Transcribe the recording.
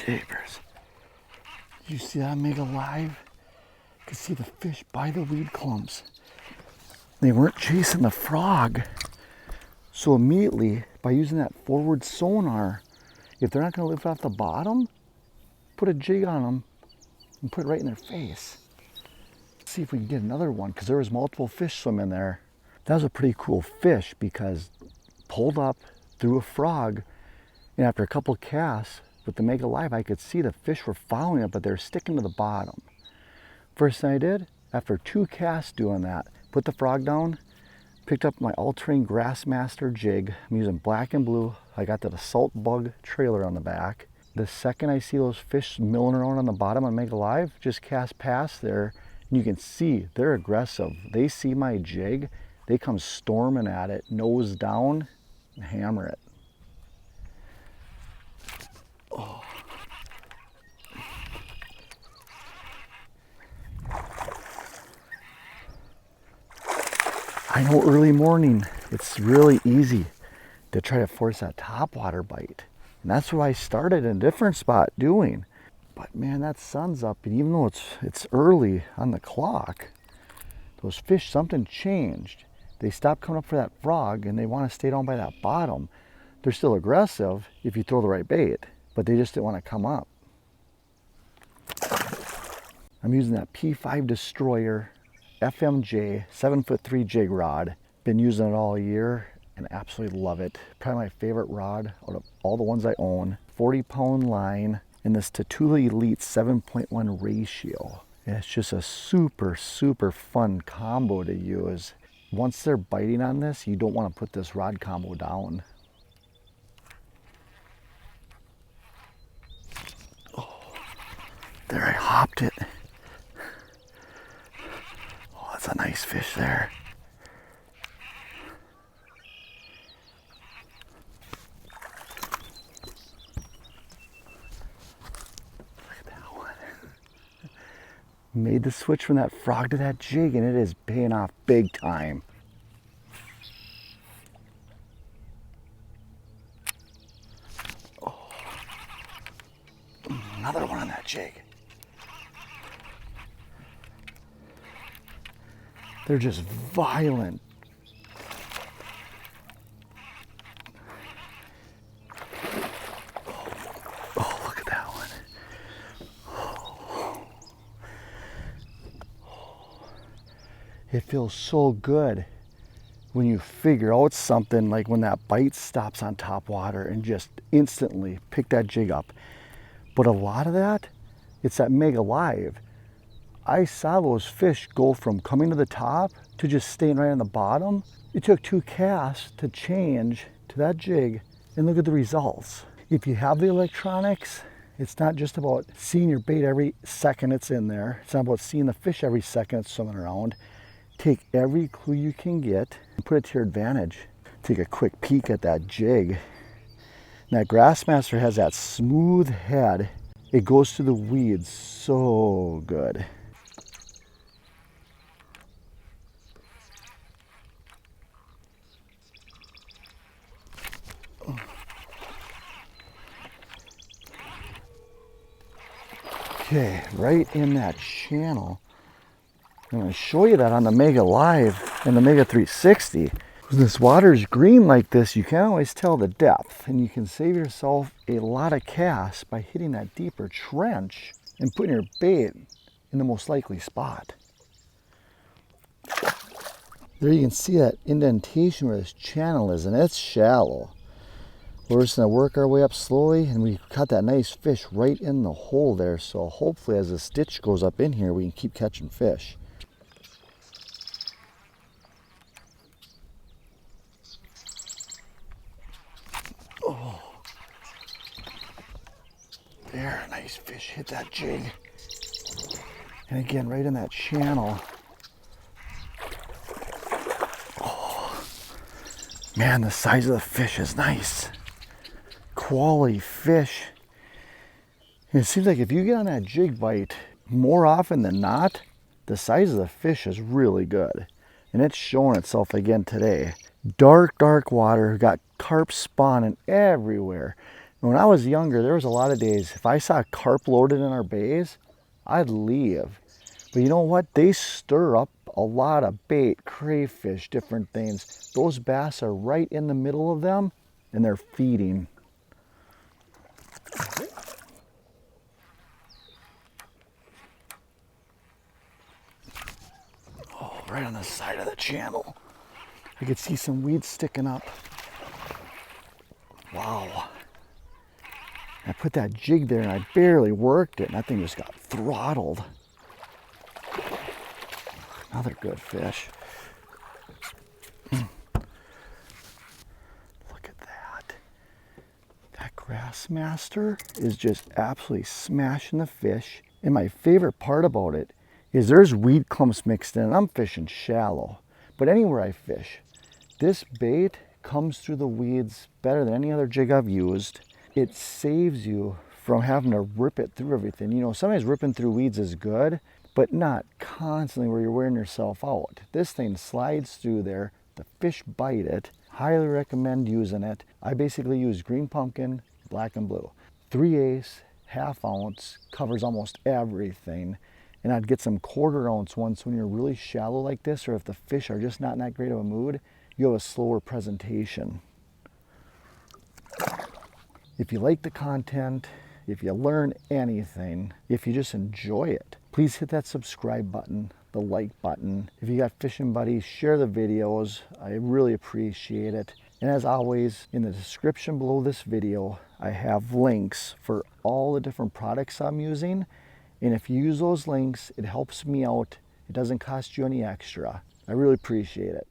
Jeepers. You see that mega live? You can see the fish by the weed clumps. They weren't chasing the frog. So immediately, by using that forward sonar, if they're not gonna lift off the bottom, put a jig on them and put it right in their face. Let's see if we can get another one, because there was multiple fish swimming there. That was a pretty cool fish because pulled up through a frog, and after a couple casts with the mega live, I could see the fish were following it, but they're sticking to the bottom. First thing I did, after 2 casts doing that, put the frog down, picked up my All Terrain Grassmaster jig. I'm using black and blue. I got that assault bug trailer on the back. The second I see those fish milling around on the bottom on mega live, just cast past there, and you can see they're aggressive. They see my jig, they come storming at it, nose down, and hammer it. Oh. I know early morning, it's really easy to try to force that topwater bite. And that's what I started in a different spot doing. But man, that sun's up, and even though it's early on the clock, those fish, something changed. They stopped coming up for that frog, and they want to stay down by that bottom. They're still aggressive if you throw the right bait, but they just didn't want to come up. I'm using that P5 Destroyer FMJ 7'3" jig rod. Been using it all year and absolutely love it. Probably my favorite rod out of all the ones I own. 40-pound line in this Tatula Elite 7.1 ratio. And it's just a super, super fun combo to use. Once they're biting on this, you don't want to put this rod combo down. Oh, there I hopped it. Oh, that's a nice fish there. Made the switch from that frog to that jig, and it is paying off big time. Oh, another one on that jig. They're just violent. Oh, look at that one. It feels so good when you figure out something, like when that bite stops on top water and just instantly pick that jig up. But a lot of that, it's that mega live. I saw those fish go from coming to the top to just staying right on the bottom. It took 2 casts to change to that jig, and look at the results. If you have the electronics, it's not just about seeing your bait every second it's in there. It's not about seeing the fish every second it's swimming around. Take every clue you can get and put it to your advantage. Take a quick peek at that jig. And that Grassmaster has that smooth head. It goes through the weeds so good. Okay, right in that channel. I'm going to show you that on the Mega Live and the Mega 360. When this water is green like this, you can't always tell the depth, and you can save yourself a lot of casts by hitting that deeper trench and putting your bait in the most likely spot. There you can see that indentation where this channel is, and it's shallow. We're just going to work our way up slowly, and we caught that nice fish right in the hole there, so hopefully as the stitch goes up in here, we can keep catching fish. Oh, there, a nice fish hit that jig. And again, right in that channel. Oh, man, the size of the fish is nice. Quality fish. And it seems like if you get on that jig bite, more often than not, the size of the fish is really good. And it's showing itself again today. Dark, dark water, got carp spawning everywhere. When I was younger, there was a lot of days, if I saw carp loaded in our bays, I'd leave. But you know what? They stir up a lot of bait, crayfish, different things. Those bass are right in the middle of them, and they're feeding. Oh, right on the side of the channel. I could see some weeds sticking up. Wow. I put that jig there and I barely worked it, and that thing just got throttled. Another good fish. Look at that. That Grassmaster is just absolutely smashing the fish. And my favorite part about it is there's weed clumps mixed in. I'm fishing shallow, but anywhere I fish, this bait comes through the weeds better than any other jig I've used. It saves you from having to rip it through everything. You know, sometimes ripping through weeds is good, but not constantly where you're wearing yourself out. This thing slides through there, the fish bite it. Highly recommend using it. I basically use green pumpkin, black and blue. 3/8, ½ ounce, covers almost everything. And I'd get some 1/4 ounce ones when you're really shallow like this, or if the fish are just not in that great of a mood, you have a slower presentation. If you like the content, if you learn anything, if you just enjoy it, please hit that subscribe button, the like button. If you got fishing buddies, share the videos. I really appreciate it. And as always, in the description below this video, I have links for all the different products I'm using. And if you use those links, it helps me out. It doesn't cost you any extra. I really appreciate it.